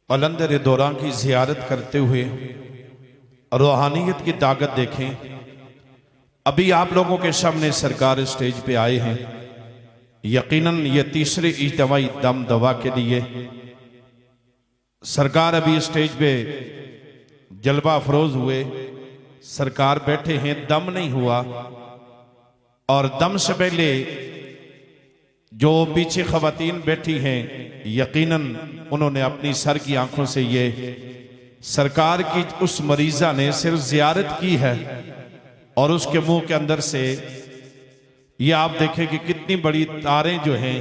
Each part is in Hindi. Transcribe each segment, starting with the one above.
कलंदर दौरा की जियारत करते हुए रूहानियत की ताकत देखें। अभी आप लोगों के सामने सरकार स्टेज पे आए हैं। यकीनन ये तीसरे इज्तिमाई दम दवा के लिए सरकार अभी स्टेज पे जलवा अफरोज हुए, सरकार बैठे हैं, दम नहीं हुआ। और दम से पहले जो पीछे खवातीन बैठी हैं, यकीनन उन्होंने अपनी सर की आंखों से ये सरकार की उस मरीजा ने सिर्फ जियारत की है और उसके मुंह के अंदर से ये आप देखें कि कितनी बड़ी तारें जो हैं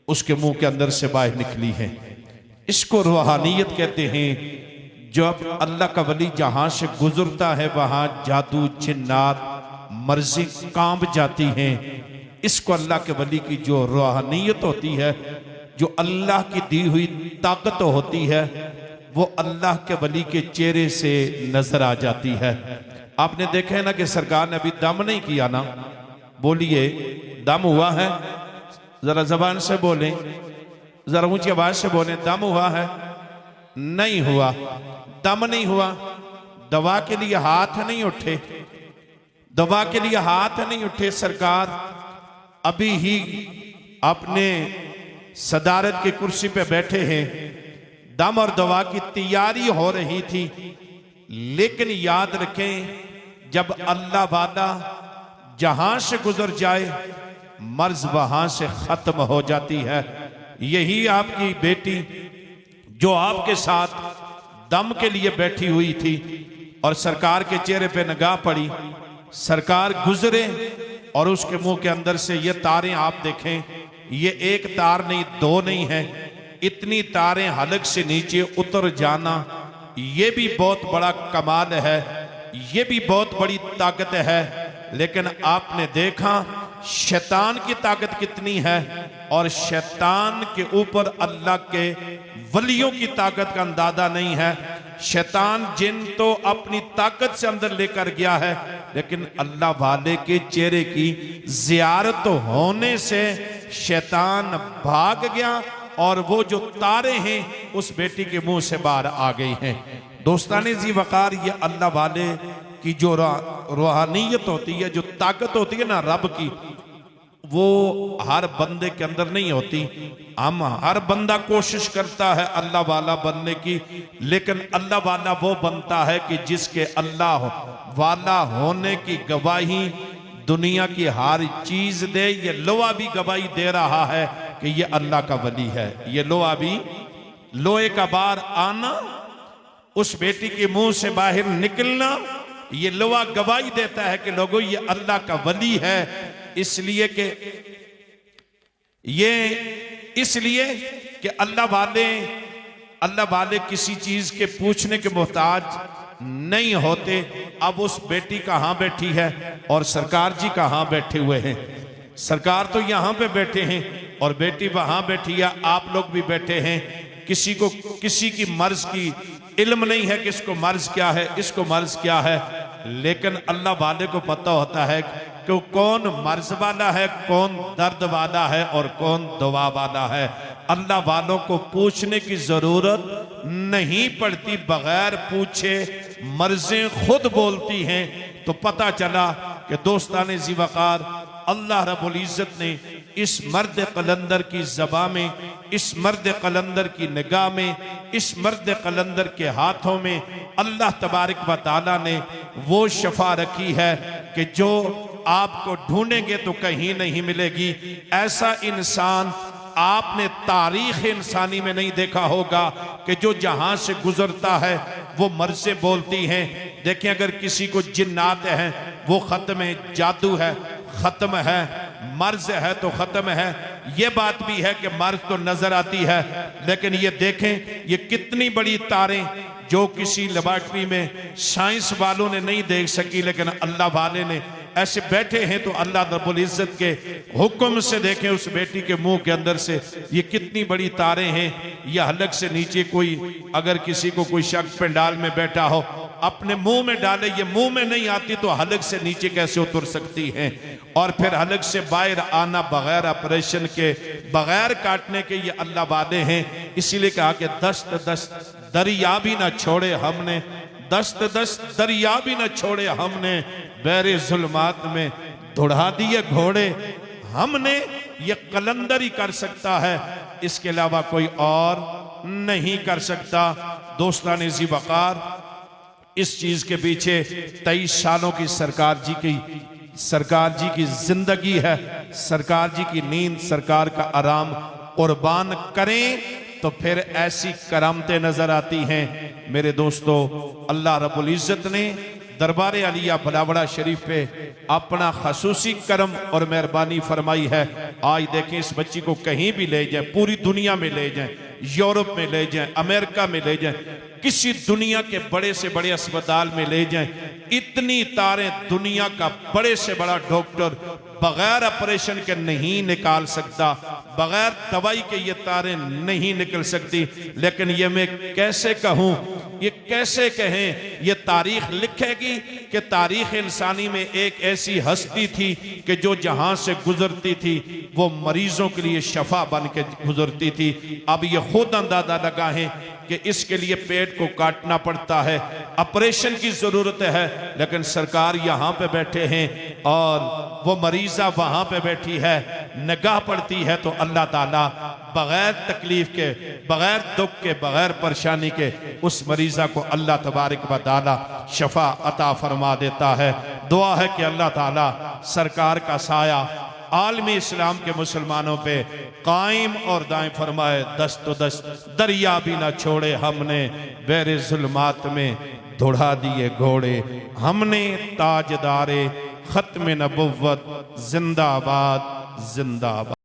उसके मुंह के अंदर से बाहर निकली हैं। इसको रूहानियत कहते हैं। जब अल्लाह का वली जहां से गुजरता है वहां जादू जिन्नात मर्जी कांप जाती हैं। इसको अल्लाह के वली की जो रूहानियत होती है, जो अल्लाह की दी हुई ताकत होती है, वो अल्लाह के वली के चेहरे से नजर आ जाती है। आपने देखा है ना कि सरकार ने अभी दम नहीं किया ना। बोलिए, दम हुआ है? जरा जबान से बोलें, जरा ऊंची आवाज से बोलें, दम हुआ है? नहीं हुआ। दम नहीं हुआ, दवा के लिए हाथ नहीं उठे, दवा के लिए हाथ नहीं उठे। सरकार अभी ही अपने सदारत की कुर्सी पे बैठे हैं, दम और दवा की तैयारी हो रही थी। लेकिन याद रखें, जब अल्लाह वाला जहां से गुजर जाए मर्ज वहां से खत्म हो जाती है। यही आपकी बेटी जो आपके साथ दम के लिए बैठी हुई थी और सरकार के चेहरे पे निगाह पड़ी, सरकार गुजरे और उसके मुंह के अंदर से ये तारें आप देखें, ये एक तार नहीं, दो नहीं है, इतनी तारें हलक से नीचे उतर जाना, ये भी बहुत बड़ा कमाल है, ये भी बहुत बड़ी ताकत है। लेकिन आपने देखा शैतान की ताकत कितनी है और शैतान के ऊपर अल्लाह के वलियों की ताकत का अंदाजा नहीं है। शैतान जिन तो अपनी ताकत से अंदर लेकर गया है, लेकिन अल्लाह वाले के चेहरे की जियारत होने से शैतान भाग गया और वो जो तारे हैं उस बेटी के मुंह से बाहर आ गई हैं। दोस्ताने जी वकार, ये अल्लाह वाले की जो रूहानियत होती है, जो ताकत होती है ना रब की, वो हर बंदे के अंदर नहीं होती। हम हर बंदा कोशिश करता है अल्लाह वाला बनने की, लेकिन अल्लाह वाला वो बनता है कि जिसके अल्लाह वाला होने की गवाही दुनिया की हर चीज दे। ये लोहा भी गवाही दे रहा है कि ये अल्लाह का वली है। ये लोहा भी, लोहे का बार आना, उस बेटी के मुंह से बाहर निकलना, ये लोहा गवाही देता है कि लोगों ये अल्लाह का वली है। इसलिए कि अल्लाह वाले किसी चीज के पूछने के मोहताज नहीं होते। अब उस बेटी कहां बैठी है और सरकार जी कहां बैठे हुए हैं? सरकार तो यहां पे बैठे हैं और बेटी वहां बैठी है, आप लोग भी बैठे हैं। किसी को किसी की मर्ज की इल्म नहीं है कि इसको मर्ज क्या है, इसको मर्ज क्या है, लेकिन अल्लाह वाले को पता होता है कि कौन मर्ज वाला है, कौन दर्द वाला है और कौन दवा वाला है। अल्लाह वालों को पूछने की जरूरत नहीं पड़ती, बगैर पूछे मर्जें खुद बोलती हैं। तो पता चला कि दोस्ताने जी वकार, अल्लाह रब्बुल इज्जत ने इस मर्द कलंदर की ज़बां में, इस मर्द कलंदर की निगाह में, इस मर्द कलंदर के हाथों में अल्लाह तबारक व तआला ने वो शफा रखी है कि जो आपको ढूंढेंगे तो कहीं नहीं मिलेगी। ऐसा इंसान आपने तारीख इंसानी में नहीं देखा होगा कि जो जहां से गुजरता है वो मर्ज़ें बोलती हैं। देखें, अगर किसी को जिन्नात है वो खत्म है, जादू है खत्म है, मर्ज है तो खत्म है। ये बात भी है कि मर्ज तो नजर आती है, लेकिन ये देखें ये कितनी बड़ी तारें जो किसी लेबोरेटरी में साइंस वालों ने नहीं देख सकी, लेकिन अल्लाह वाले ने ऐसे बैठे हैं। तो अल्लाह रब्बुल इज्जत के हुक्म से देखें उस बेटी के मुंह के अंदर से ये कितनी बड़ी तारें हैं। यह हलक से नीचे कोई, अगर किसी को कोई शख्स पंडाल में बैठा हो अपने मुंह में डाले, ये मुंह में नहीं आती तो हलक से नीचे कैसे उतर सकती हैं, और फिर हलक से बाहर आना बगैर ऑपरेशन के, बगैर काटने के, ये अल्लाह वादे हैं। इसीलिए कहा कि दस्त दस्त दरिया भी ना छोड़े हमने, दस्त दस्त दरिया भी ना छोड़े हमने, बैरे जुल्मात में दौड़ा दिए घोड़े हमने। ये कलंदर ही कर सकता है, इसके अलावा कोई और नहीं कर सकता। दोस्तान जी वकार, इस चीज के पीछे 23 सालों की सरकार जी की जिंदगी है, सरकार जी की नींद, सरकार का आराम कुर्बान करें तो फिर ऐसी करामतें नजर आती हैं। मेरे दोस्तों, अल्लाह रब्बुल इज्जत ने दरबार अलिया बलावड़ा शरीफ पे अपना खसूसी करम और मेहरबानी फरमाई है। आज देखें, इस बच्ची को कहीं भी ले जाए, पूरी दुनिया में ले जाए, यूरोप में ले जाए, अमेरिका में ले जाए, किसी दुनिया के बड़े से बड़े अस्पताल में ले जाएं, इतनी तारें दुनिया का बड़े से बड़ा डॉक्टर बगैर ऑपरेशन के नहीं निकाल सकता, बगैर दवाई के ये तारें नहीं निकल सकती। लेकिन ये मैं कैसे कहूं, ये कैसे कहें, ये तारीख लिखेगी कि तारीख इंसानी में एक ऐसी हस्ती थी कि जो जहां से गुजरती थी वो मरीजों के लिए शफा बन के गुजरती थी। अब ये खुद अंदाजा लगा है कि इसके लिए पेट को काटना पड़ता है, ऑपरेशन की जरूरत है, लेकिन सरकार यहाँ पे बैठे हैं और वो मरीजा वहां पे बैठी है, निगाह पड़ती है तो अल्लाह ताला बगैर तकलीफ के, बगैर दुख के, बगैर परेशानी के उस मरीजा को अल्लाह तबारक व तआला शफा अता फरमा देता है। दुआ है कि अल्लाह ताला सरकार का साया आलमी इस्लाम के मुसलमानों पे कायम और दाएं फरमाए। दस्त दस्त दरिया भी ना छोड़े हमने, बैरे जुल्मात में दौड़ा दिए घोड़े हमने। ताजदारे खत्म नबुव्वत जिंदाबाद जिंदाबाद।